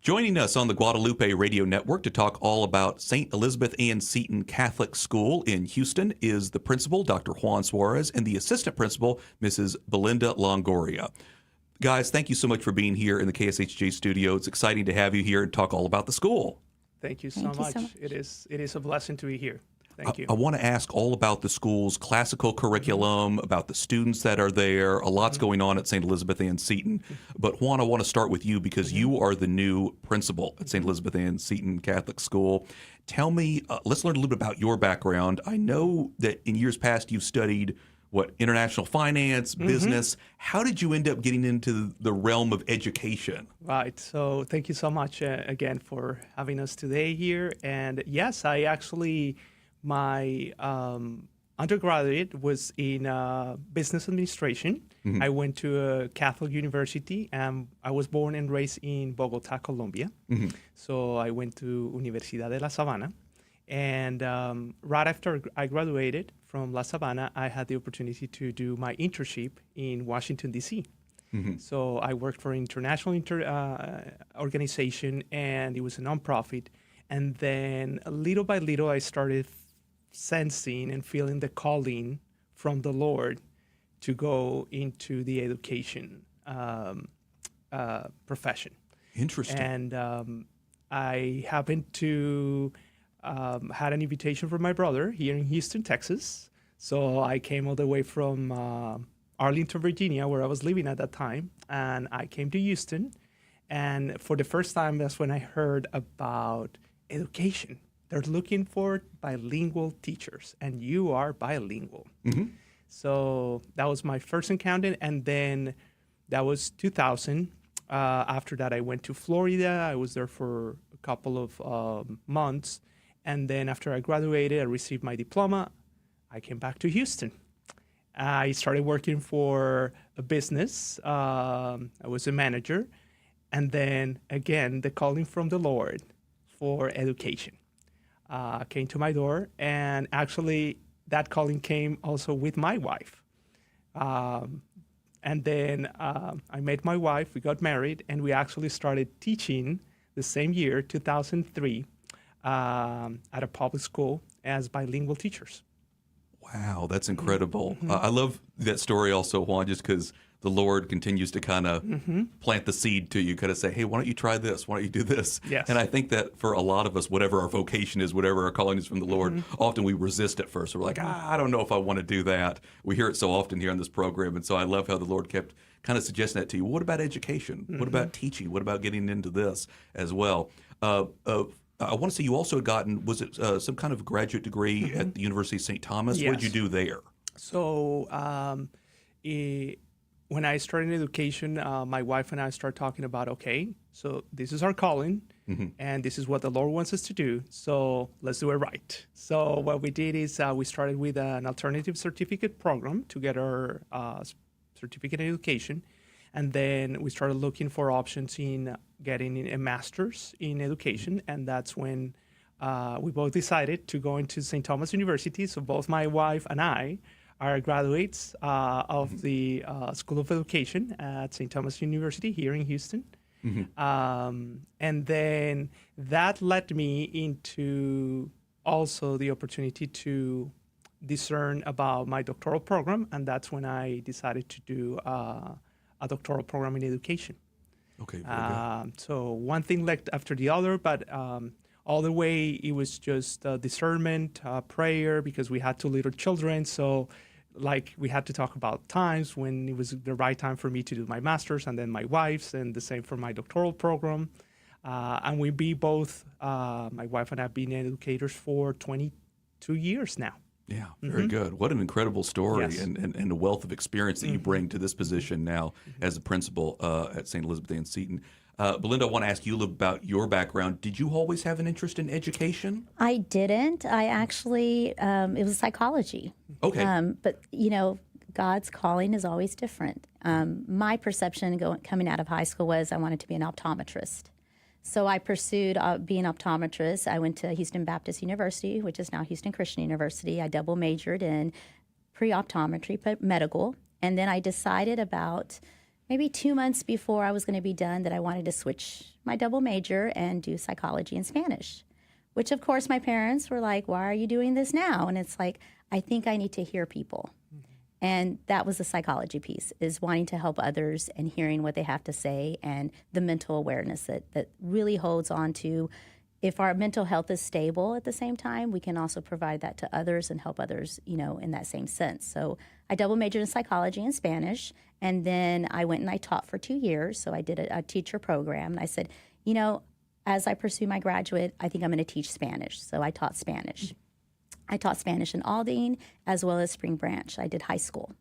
Joining us on the Guadalupe Radio Network to talk all about St. Elizabeth Ann Seton Catholic School in Houston is the principal, Dr. Juan Suarez, and the assistant principal, Mrs. Belinda Longoria. Guys, thank you so much for being here in the KSHJ studio. It's exciting to have you here and talk all about the school. Thank you so much. It is a blessing to be here. Thank you. I want to ask all about the school's classical curriculum, about the students that are there. A lot's going on at St. Elizabeth Ann Seton. But Juan, I want to start with you because you are the new principal at St. Elizabeth Ann Seton Catholic School. Tell me, let's learn a little bit about your background. I know that in years past you've studied international finance, business. How did you end up getting into the realm of education? Right. So thank you so much again for having us today here. And yes, I actually, my undergraduate was in business administration. I went to a Catholic university, and I was born and raised in Bogota, Colombia. So I went to Universidad de La Sabana. And right after I graduated from La Sabana, I had the opportunity to do my internship in Washington, D.C. So I worked for an international organization, and it was a nonprofit. And then little by little, I started sensing and feeling the calling from the Lord to go into the education profession. Interesting. And I happened to had an invitation from my brother here in Houston, Texas. So I came all the way from Arlington, Virginia, where I was living at that time. And I came to Houston. And for the first time, that's when I heard about education. They're looking for bilingual teachers, and you are bilingual. So that was my first encounter. And then that was 2000. After that, I went to Florida. I was there for a couple of months. And then after I graduated, I received my diploma. I came back to Houston. I started working for a business. I was a manager. And then again, the calling from the Lord for education came to my door. And actually, that calling came also with my wife. And then I met my wife. We got married, and we actually started teaching the same year, 2003. At a public school as bilingual teachers. Wow, that's incredible. I love that story also, Juan, just because the Lord continues to kind of plant the seed to you, kind of say, hey, why don't you try this? Why don't you do this? Yes. And I think that for a lot of us, whatever our vocation is, whatever our calling is from the Lord, often we resist at first. We're like, I don't know if I want to do that. We hear it so often here on this program. And so I love how the Lord kept kind of suggesting that to you. What about education? What about teaching? What about getting into this as well? I want to say you also had gotten, was it some kind of graduate degree at the University of St. Thomas? Yes. What did you do there? So when I started in education, my wife and I started talking about, okay, so this is our calling, and this is what the Lord wants us to do, so let's do it right. So what we did is we started with an alternative certificate program to get our certificate in education. And then we started looking for options in getting a master's in education. And that's when we both decided to go into St. Thomas University. So both my wife and I are graduates of the School of Education at St. Thomas University here in Houston. And then that led me into also the opportunity to discern about my doctoral program. And that's when I decided to do a doctoral program in education. Okay, very good. So one thing led after the other, but all the way it was just discernment, prayer, because we had two little children. So like we had to talk about times when it was the right time for me to do my master's, and then my wife's, and the same for my doctoral program. And we both, my wife and I have been educators for 22 years now. Yeah, very good. What an incredible story, Yes. and a wealth of experience that you bring to this position now as a principal at St. Elizabeth Ann Seton. Belinda, I want to ask you a little about your background. Did you always have an interest in education? I didn't. I actually, it was psychology. Okay. But, God's calling is always different. My perception coming out of high school was I wanted to be an optometrist. So I pursued being an optometrist. I went to Houston Baptist University, which is now Houston Christian University. I double majored in pre-optometry, but medical. And then I decided about maybe 2 months before I was going to be done that I wanted to switch my double major and do psychology and Spanish, which of course my parents were like, why are you doing this now? And it's like, I think I need to hear people. And that was the psychology piece, is wanting to help others and hearing what they have to say, and the mental awareness that really holds on to, if our mental health is stable at the same time, we can also provide that to others and help others, in that same sense. So I double majored in psychology and Spanish, and then I went and I taught for 2 years. So I did a teacher program, and I said, as I pursue my graduate, I think I'm going to teach Spanish. So I taught Spanish. I taught Spanish in Aldine as well as Spring Branch. I did high school.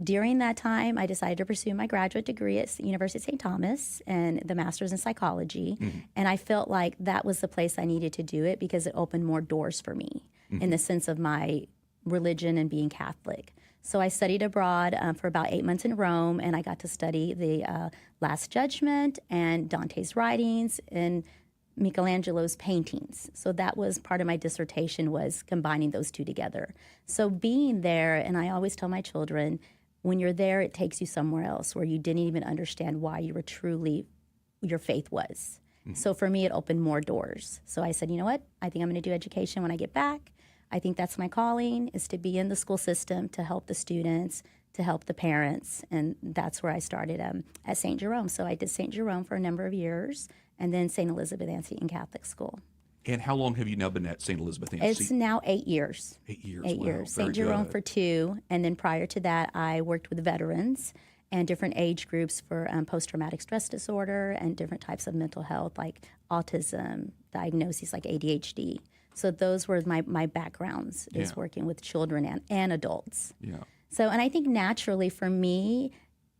During that time, I decided to pursue my graduate degree at the University of St. Thomas and the master's in psychology. And I felt like that was the place I needed to do it because it opened more doors for me in the sense of my religion and being Catholic. So I studied abroad for about 8 months in Rome, and I got to study the Last Judgment and Dante's writings and Michelangelo's paintings. So that was part of my dissertation, was combining those two together. So being there, and I always tell my children, when you're there, it takes you somewhere else where you didn't even understand why you were truly, your faith was. So for me, it opened more doors. So I said, you know what? I think I'm going to do education when I get back. I think that's my calling, is to be in the school system, to help the students, to help the parents. And that's where I started at St. Jerome. So I did St. Jerome for a number of years, and then St. Elizabeth Ann Seton Catholic School. And how long have you now been at St. Elizabeth Ann It's Seton? now 8 years. 8 years. 8 Wow, years. very St. Jerome good. for 2. And then prior to that, I worked with veterans and different age groups for post-traumatic stress disorder and different types of mental health, like autism, diagnoses like ADHD. So those were my backgrounds, is working with children and adults. Yeah. So, and I think naturally for me,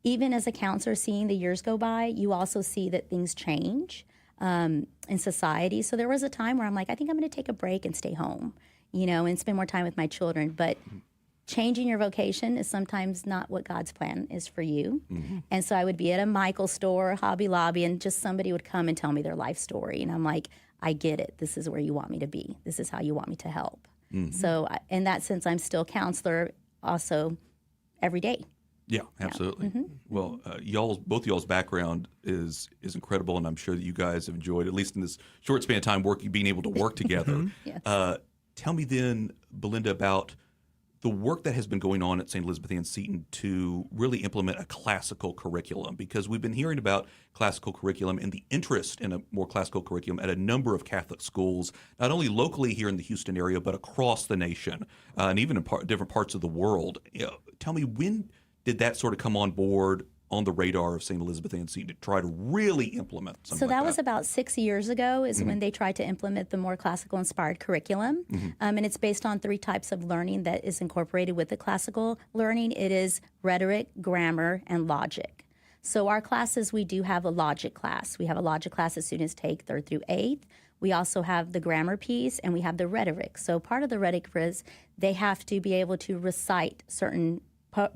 even as a counselor, seeing the years go by, you also see that things change in society. So there was a time where I'm like, I think I'm going to take a break and stay home, and spend more time with my children. But changing your vocation is sometimes not what God's plan is for you. And so I would be at a Michael's store, Hobby Lobby, and just somebody would come and tell me their life story. And I'm like, I get it. This is where you want me to be. This is how you want me to help. So in that sense, I'm still counselor also every day. Yeah, absolutely. Well, both y'all's background is incredible, and I'm sure that you guys have enjoyed, at least in this short span of time, being able to work together. Yes. Tell me then, Belinda, about the work that has been going on at St. Elizabeth Ann Seton to really implement a classical curriculum, because we've been hearing about classical curriculum and the interest in a more classical curriculum at a number of Catholic schools, not only locally here in the Houston area, but across the nation, and even in different parts of the world. Tell me, when did that sort of come on board on the radar of St. Elizabeth Ann Seton to try to really implement something So like that was about 6 years ago is when they tried to implement the more classical inspired curriculum. And it's based on 3 types of learning that is incorporated with the classical learning. It is rhetoric, grammar, and logic. So our classes, we do have a logic class. We have a logic class that students take 3rd through 8th. We also have the grammar piece, and we have the rhetoric. So part of the rhetoric is they have to be able to recite certain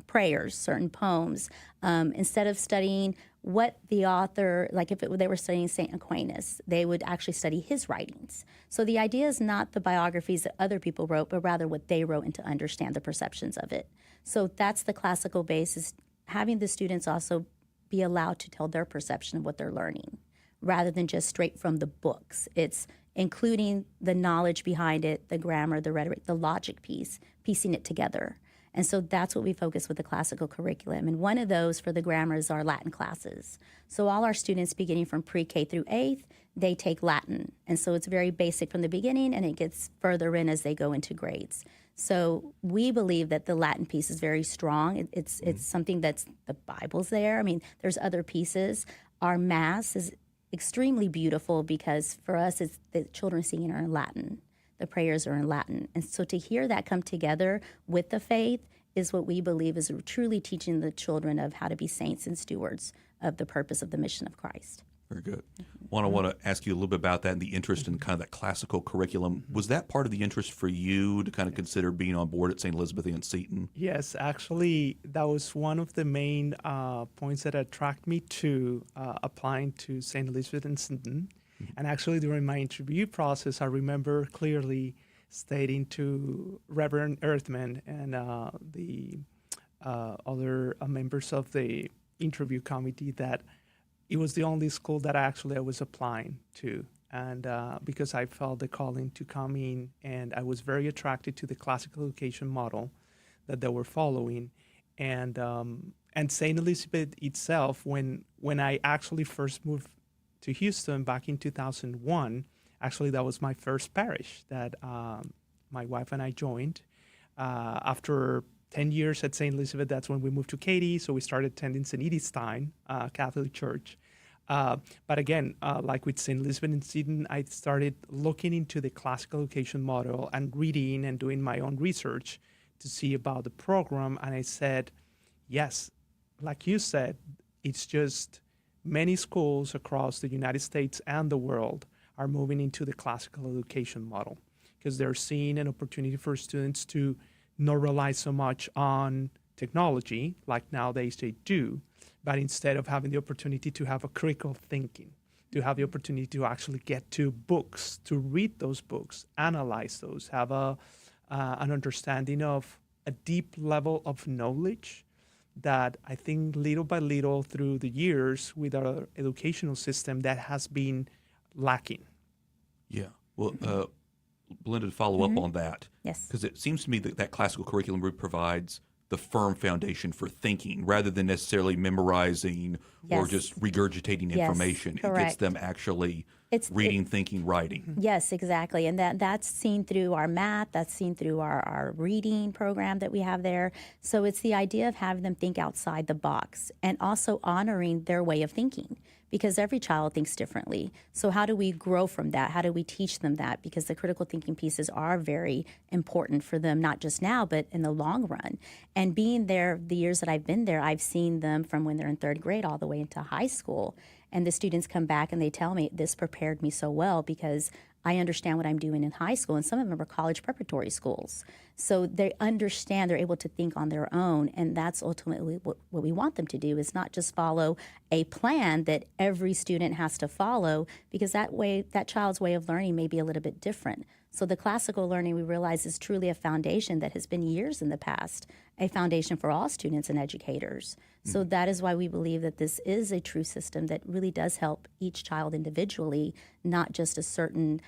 prayers, certain poems, instead of studying what the author, like if they were studying St. Aquinas, they would actually study his writings. So the idea is not the biographies that other people wrote, but rather what they wrote and to understand the perceptions of it. So that's the classical basis, having the students also be allowed to tell their perception of what they're learning, rather than just straight from the books. It's including the knowledge behind it, the grammar, the rhetoric, the logic piece, piecing it together. And so that's what we focus with the classical curriculum. And one of those for the grammar is our Latin classes. So all our students, beginning from pre-K through 8th, they take Latin. And so it's very basic from the beginning, and it gets further in as they go into grades. So we believe that the Latin piece is very strong. It's something that's, the Bible's there. I mean, there's other pieces. Our Mass is extremely beautiful because for us, it's the children singing are in Latin. The prayers are in Latin. And so to hear that come together with the faith is what we believe is truly teaching the children of how to be saints and stewards of the purpose of the mission of Christ. Very good. Juan, I want to ask you a little bit about that and the interest in kind of that classical curriculum. Was that part of the interest for you to kind of consider being on board at St. Elizabeth Ann Seton? Yes, actually, that was one of the main points that attracted me to applying to St. Elizabeth Ann Seton. And actually, during my interview process, I remember clearly stating to Reverend Earthman and the other members of the interview committee that it was the only school that I was applying to. And because I felt the calling to come in, and I was very attracted to the classical education model that they were following. And St. Elizabeth itself, when I actually first moved to Houston back in 2001, actually that was my first parish that my wife and I joined. After 10 years at St. Elizabeth, that's when we moved to Katy, so we started attending St. Edith Stein Catholic Church. But again, like with St. Elizabeth and Seton, I started looking into the classical education model and reading and doing my own research to see about the program. And I said, yes, like you said, it's just many schools across the United States and the world are moving into the classical education model because they're seeing an opportunity for students to not rely so much on technology like nowadays they do, but instead of having the opportunity to have a critical thinking, to have the opportunity to actually get to books, to read those books, analyze those, have an understanding of a deep level of knowledge that I think little by little through the years with our educational system that has been lacking. Yeah. Well, Belinda, to follow up on that, Yes. because it seems to me that classical curriculum really provides the firm foundation for thinking rather than necessarily memorizing or Yes. just regurgitating Yes, information. It gets correct. them actually It's- reading, thinking, writing. Yes, exactly. And that's seen through our math, that's seen through our reading program that we have there. So it's the idea of having them think outside the box and also honoring their way of thinking because every child thinks differently. So how do we grow from that? How do we teach them that? Because the critical thinking pieces are very important for them, not just now, but in the long run. And being there, the years that I've been there, I've seen them from when they're in third grade all the way into high school. And the students come back and they tell me, this prepared me so well because I understand what I'm doing in high school. And some of them are college preparatory schools. So they understand, they're able to think on their own. And that's ultimately what we want them to do, is not just follow a plan that every student has to follow, because that child's way of learning may be a little bit different. So the classical learning, we realize, is truly a foundation that has been years in the past, a foundation for all students and educators. So that is why we believe that this is a true system that really does help each child individually, not just a certain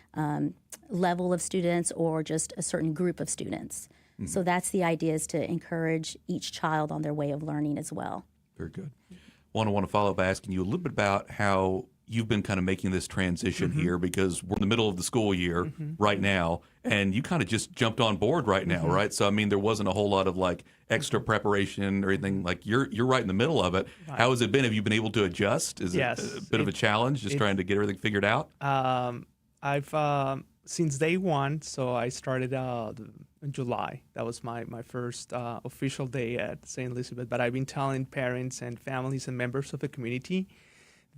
level of students or just a certain group of students. So that's the idea, is to encourage each child on their way of learning as well. Very good. I want to follow up by asking you a little bit about how you've been kind of making this transition here, because we're in the middle of the school year right now, and you kind of just jumped on board right now, right? So, I mean, there wasn't a whole lot of like extra preparation or anything. Like you're right in the middle of it. Right. How has it been? Have you been able to adjust? Is Yes, it a bit of a challenge, just trying to get everything figured out? I've since day one, so I started in July. That was my first official day at St. Elizabeth. But I've been telling parents and families and members of the community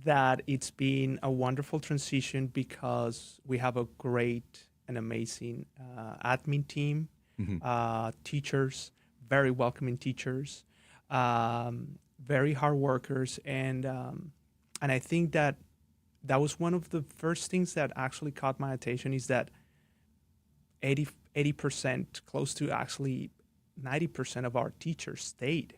that it's been a wonderful transition because we have a great and amazing admin team, teachers, very welcoming teachers, very hard workers, and I think that was one of the first things that actually caught my attention, is that 80%, close to actually 90% of our teachers stayed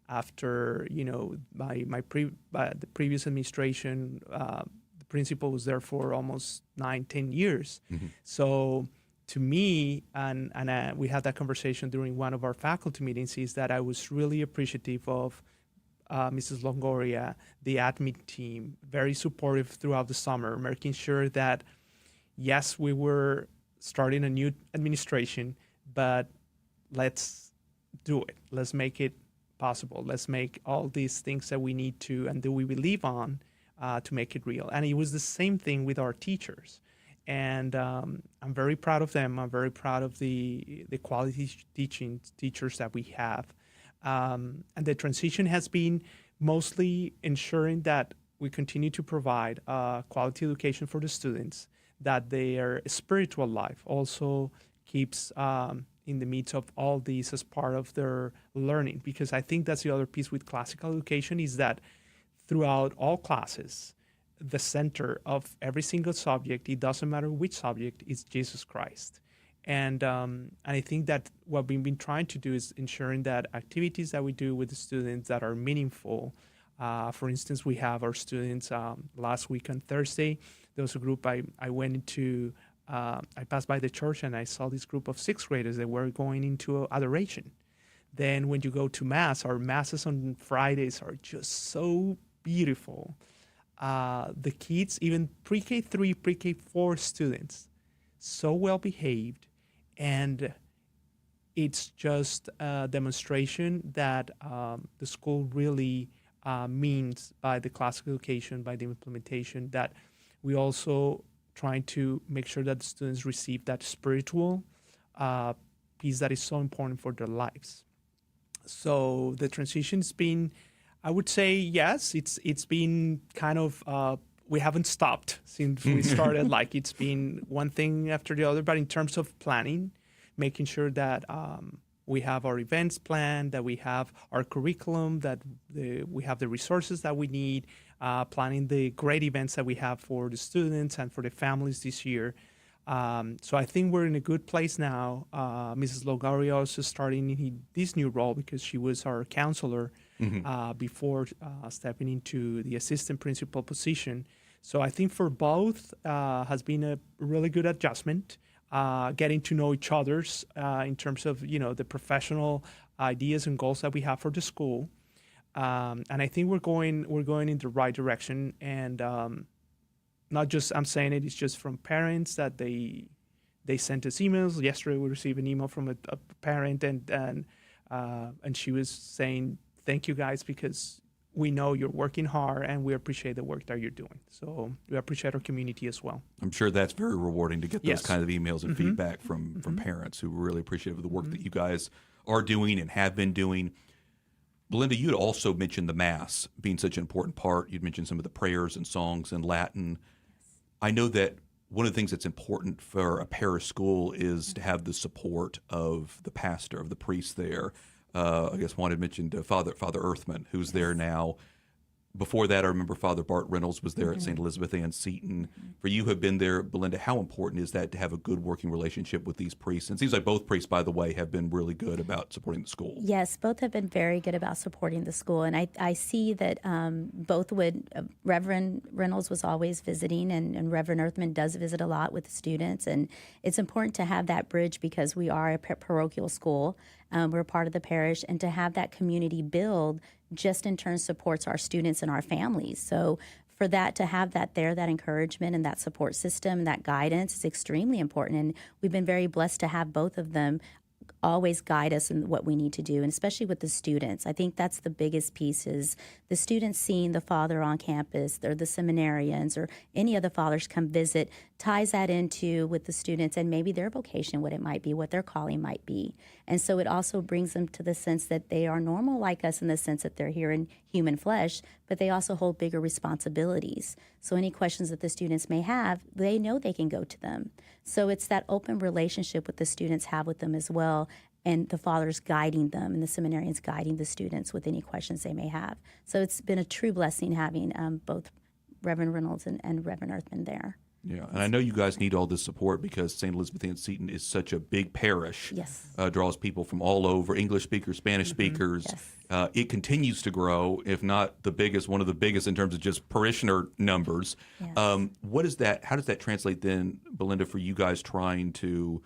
after, the previous administration. The principal was there for almost 9-10 years. So to me, and we had that conversation during one of our faculty meetings, is that I was really appreciative of Mrs. Longoria, the admin team, very supportive throughout the summer, making sure that, yes, we were starting a new administration, but let's do it. Let's make it possible. Let's make all these things that we need to and that we believe on to make it real. And it was the same thing with our teachers. And I'm very proud of them. I'm very proud of the quality teachers that we have. And the transition has been mostly ensuring that we continue to provide quality education for the students, that their spiritual life also keeps in the midst of all these as part of their learning. Because I think that's the other piece with classical education, is that throughout all classes, the center of every single subject, it doesn't matter which subject, is Jesus Christ. And I think that what we've been trying to do is ensuring that activities that we do with the students that are meaningful For instance, we have our students last week on Thursday. There was a group I went into, I passed by the church and I saw this group of sixth graders that were going into adoration. Then when you go to Mass, our Masses on Fridays are just so beautiful. The kids, even pre-K3, pre-K4 students, so well behaved, and it's just a demonstration that the school really means by the classical education, by the implementation, that we also trying to make sure that the students receive that spiritual piece that is so important for their lives. So the transition's been, I would say, yes, it's been kind of, we haven't stopped since we started. Like, it's been one thing after the other, but in terms of planning, making sure that we have our events planned, that we have our curriculum, that we have the resources that we need, planning the great events that we have for the students and for the families this year. So I think we're in a good place now. Mrs. Longoria also starting in this new role because she was our counselor before stepping into the assistant principal position. So I think for both has been a really good adjustment, getting to know each other's in terms of, the professional ideas and goals that we have for the school. And I think we're going in the right direction. And not just I'm saying it's just from parents that they sent us emails. Yesterday we received an email from a parent and she was saying, thank you guys, because we know you're working hard and we appreciate the work that you're doing. So we appreciate our community as well. I'm sure that's very rewarding to get those kind of emails and feedback from parents who really appreciate the work that you guys are doing and have been doing. Belinda, you had also mentioned the Mass being such an important part. You'd mentioned some of the prayers and songs in Latin. I know that one of the things that's important for a parish school is to have the support of the pastor, of the priest there. I guess Juan had mentioned Father Earthman, who's there now. Before that, I remember Father Bart Reynolds was there at St. Elizabeth Ann Seton. For you who have been there, Belinda, how important is that to have a good working relationship with these priests? And it seems like both priests, by the way, have been really good about supporting the school. Yes, both have been very good about supporting the school. And I see that both would, Reverend Reynolds was always visiting, and Reverend Earthman does visit a lot with the students. And it's important to have that bridge because we are a parochial school. We're a part of the parish, and to have that community build just in turn supports our students and our families. So for that to have that there, that encouragement and that support system, that guidance is extremely important. And we've been very blessed to have both of them always guide us in what we need to do, and especially with the students. I think that's the biggest piece is the students seeing the father on campus or the seminarians or any other fathers come visit ties that into with the students and maybe their vocation, what it might be, what their calling might be. And so it also brings them to the sense that they are normal like us in the sense that they're here in human flesh, but they also hold bigger responsibilities. So any questions that the students may have, they know they can go to them. So it's that open relationship with the students have with them as well, and the fathers guiding them and the seminarians guiding the students with any questions they may have. So it's been a true blessing having both Reverend Reynolds and Reverend Earthman there. Yeah, and I know you guys need all this support because St. Elizabeth Ann Seton is such a big parish. Yes. Draws people from all over, English speakers, Spanish speakers. Yes. It continues to grow, if not the biggest, one of the biggest in terms of just parishioner numbers. Yes. What is that? How does that translate then, Belinda, for you guys trying to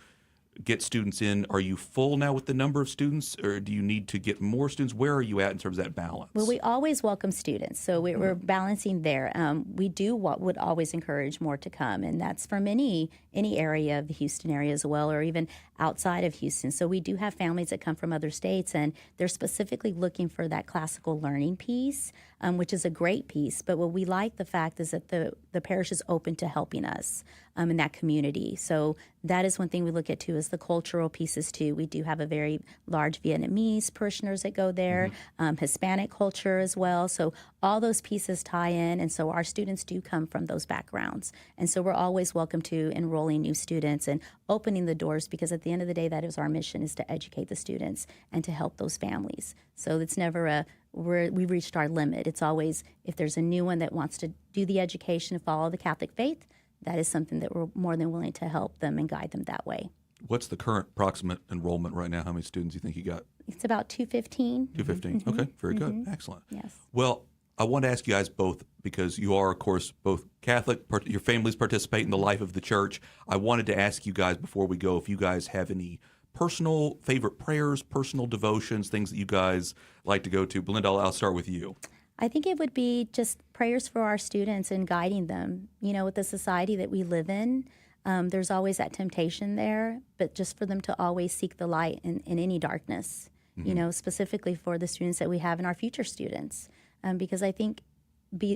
get students in? Are you full now with the number of students, or do you need to get more students? Where are you at in terms of that balance? Well, we always welcome students, so we're balancing there. We do what would always encourage more to come, and that's from any area of the Houston area as well, or even outside of Houston. So we do have families that come from other states, and they're specifically looking for that classical learning piece, which is a great piece. But what we like the fact is that the parish is open to helping us in that community. So that is one thing we look at too, is the cultural pieces too. We do have a very large Vietnamese parishioners that go there, Hispanic culture as well. So all those pieces tie in, and so our students do come from those backgrounds. And so we're always welcome to enrolling new students and opening the doors, because at the end of the day, that is our mission, is to educate the students and to help those families. So it's never we've reached our limit. It's always, if there's a new one that wants to do the education and follow the Catholic faith, that is something that we're more than willing to help them and guide them that way. What's the current approximate enrollment right now? How many students do you think you got? It's about 215. 215. Okay, very good. Excellent. Yes. Well, I want to ask you guys both, because you are, of course, both Catholic, your families participate in the life of the church. I wanted to ask you guys before we go if you guys have any personal favorite prayers, personal devotions, things that you guys like to go to. Belinda, I'll start with you. I think it would be just prayers for our students and guiding them. You know, with the society that we live in, there's always that temptation there, but just for them to always seek the light in any darkness, you know, specifically for the students that we have and our future students. Because I think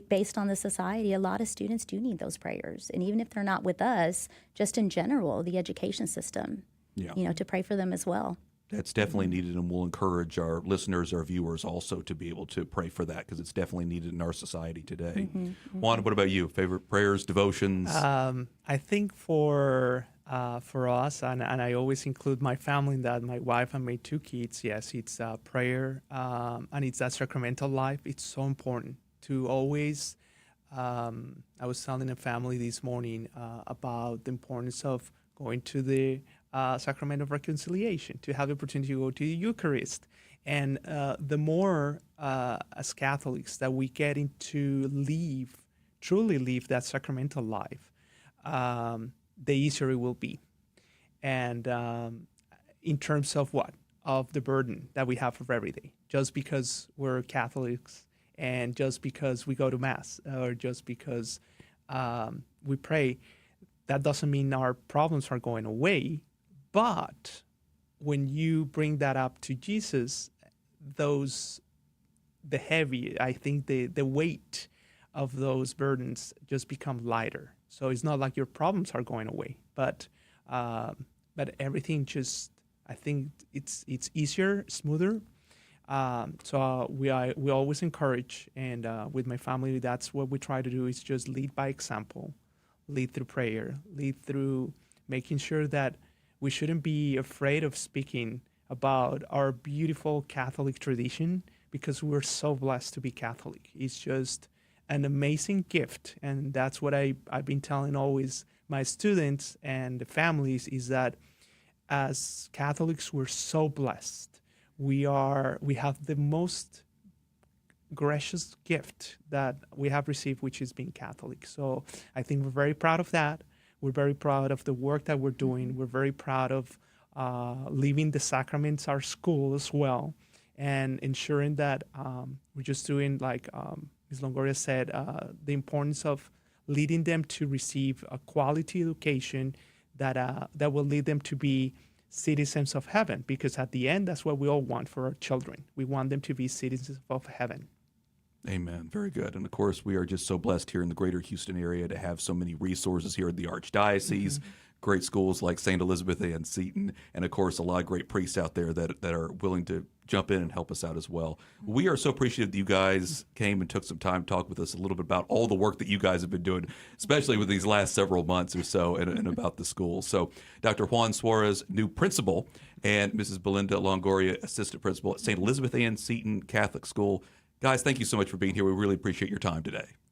based on the society, a lot of students do need those prayers. And even if they're not with us, just in general, the education system, you know, to pray for them as well. That's definitely needed, and we'll encourage our listeners, our viewers also to be able to pray for that, because it's definitely needed in our society today. Juan, what about you? Favorite prayers, devotions? I think for us, and I always include my family in that, my wife and my 2 kids, yes, it's prayer, and it's that sacramental life. It's so important to always, I was telling a family this morning about the importance of going to the sacrament of reconciliation, to have the opportunity to go to the Eucharist. And the more as Catholics that we get into truly live that sacramental life, the easier it will be. And in terms of what? Of the burden that we have for every day. Just because we're Catholics and just because we go to Mass or just because we pray, that doesn't mean our problems are going away. But when you bring that up to Jesus, the heavy, I think the weight of those burdens just become lighter. So it's not like your problems are going away, but everything just, I think it's easier, smoother. So we always encourage, and with my family, that's what we try to do, is just lead by example, lead through prayer, lead through making sure that we shouldn't be afraid of speaking about our beautiful Catholic tradition, because we're so blessed to be Catholic. It's just an amazing gift, and that's what I've been telling always my students and the families, is that as Catholics, we're so blessed. We have the most gracious gift that we have received, which is being Catholic. So I think we're very proud of that. We're very proud of the work that we're doing. We're very proud of living the sacraments, our school as well, and ensuring that we're just doing, like Ms. Longoria said, the importance of leading them to receive a quality education that will lead them to be citizens of heaven, because at the end, that's what we all want for our children. We want them to be citizens of heaven. Amen. Very good. And of course, we are just so blessed here in the greater Houston area to have so many resources here at the Archdiocese, great schools like St. Elizabeth Ann Seton, and of course, a lot of great priests out there that are willing to jump in and help us out as well. We are so appreciative that you guys came and took some time to talk with us a little bit about all the work that you guys have been doing, especially with these last several months or so, and about the school. So Dr. Juan Suarez, new principal, and Mrs. Belinda Longoria, assistant principal at St. Elizabeth Ann Seton Catholic School. Guys, thank you so much for being here. We really appreciate your time today.